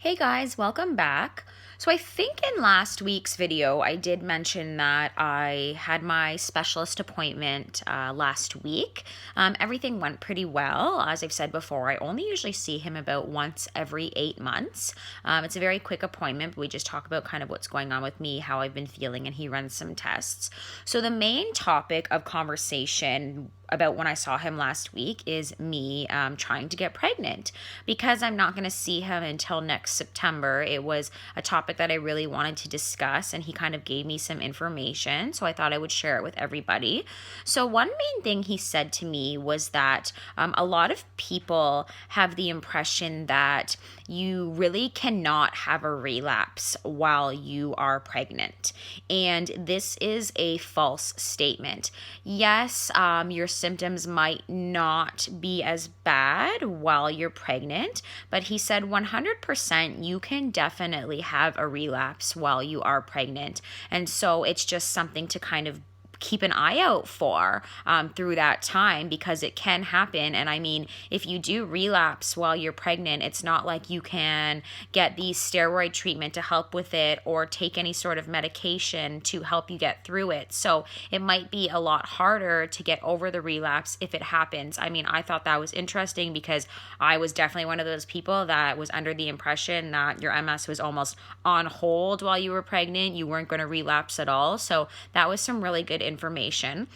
Hey guys, welcome back. So I think in last week's video, I did mention that I had my specialist appointment last week. Everything went pretty well. As I've said before, I only usually see him about once every 8 months. It's a very quick appointment. But we just talk about kind of what's going on with me, how I've been feeling, and he runs some tests. So the main topic of conversation about when I saw him last week is me trying to get pregnant. Because I'm not going to see him until next September, it was a topic that I really wanted to discuss, and he kind of gave me some information, so I thought I would share it with everybody. So one main thing he said to me was that a lot of people have the impression that you really cannot have a relapse while you are pregnant. And this is a false statement. Yes, your symptoms might not be as bad while you're pregnant, but he said 100% you can definitely have a relapse while you are pregnant. And so it's just something to kind of keep an eye out for through that time, because it can happen. And I mean, if you do relapse while you're pregnant, it's not like you can get the steroid treatment to help with it or take any sort of medication to help you get through it. So it might be a lot harder to get over the relapse if it happens. I mean, I thought that was interesting because I was definitely one of those people that was under the impression that your MS was almost on hold while you were pregnant. You weren't going to relapse at all. So that was some really good information.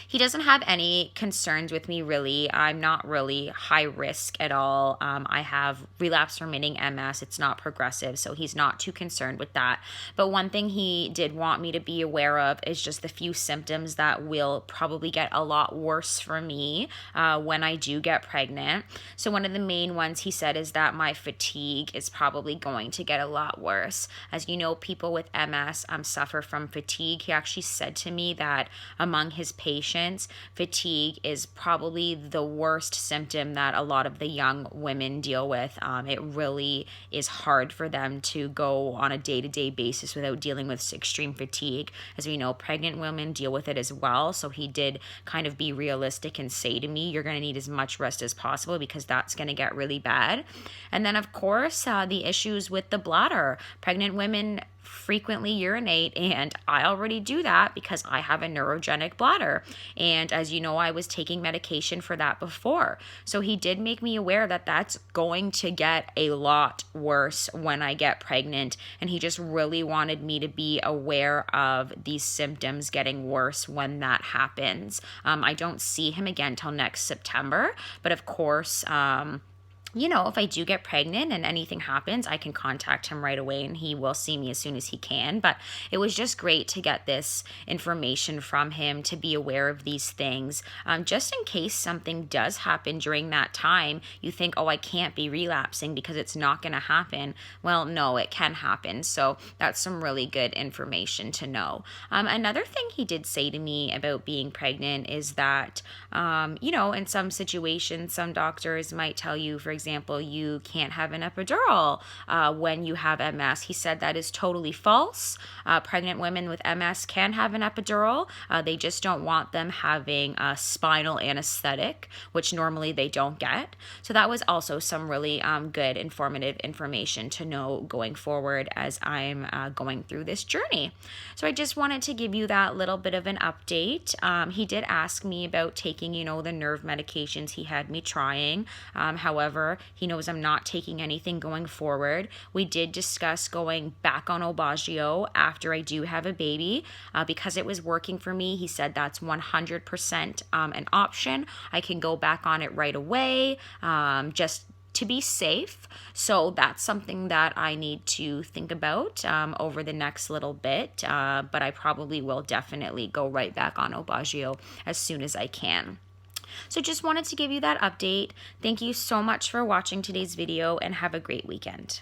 He doesn't have any concerns with me, really. I'm not really high risk at all. I have relapse remitting MS. It's not progressive, so he's not too concerned with that. But one thing he did want me to be aware of is just the few symptoms that will probably get a lot worse for me when I do get pregnant. So one of the main ones he said is that my fatigue is probably going to get a lot worse. As you know, people with MS suffer from fatigue. He actually said to me that among his patients, fatigue is probably the worst symptom that a lot of the young women deal with. It really is hard for them to go on a day-to-day basis without dealing with extreme fatigue. As we know, pregnant women deal with it as well. So he did kind of be realistic and say to me, you're going to need as much rest as possible because that's going to get really bad. And then, of course, the issues with the bladder. Pregnant women frequently urinate, and I already do that because I have a neurogenic bladder. And as you know, I was taking medication for that before. So he did make me aware that that's going to get a lot worse when I get pregnant. And he just really wanted me to be aware of these symptoms getting worse when that happens. I don't see him again till next September, but of course, if I do get pregnant and anything happens, I can contact him right away and he will see me as soon as he can. But it was just great to get this information from him, to be aware of these things, just in case something does happen during that time. You think, oh, I can't be relapsing because it's not going to happen. Well, no, it can happen. So that's some really good information to know. Another thing he did say to me about being pregnant is that, in some situations, some doctors might tell you, for example, you can't have an epidural when you have MS. He said that is totally false. Pregnant women with MS can have an epidural. They just don't want them having a spinal anesthetic, which normally they don't get. So that was also some really good, informative information to know going forward as I'm going through this journey. So I just wanted to give you that little bit of an update. He did ask me about taking, the nerve medications he had me trying. However, he knows I'm not taking anything going forward. We did discuss going back on Aubagio after I do have a baby because it was working for me. He said that's 100% an option. I can go back on it right away, just to be safe. So that's something that I need to think about over the next little bit. But I probably will definitely go right back on Aubagio as soon as I can. So just wanted to give you that update. Thank you so much for watching today's video and have a great weekend.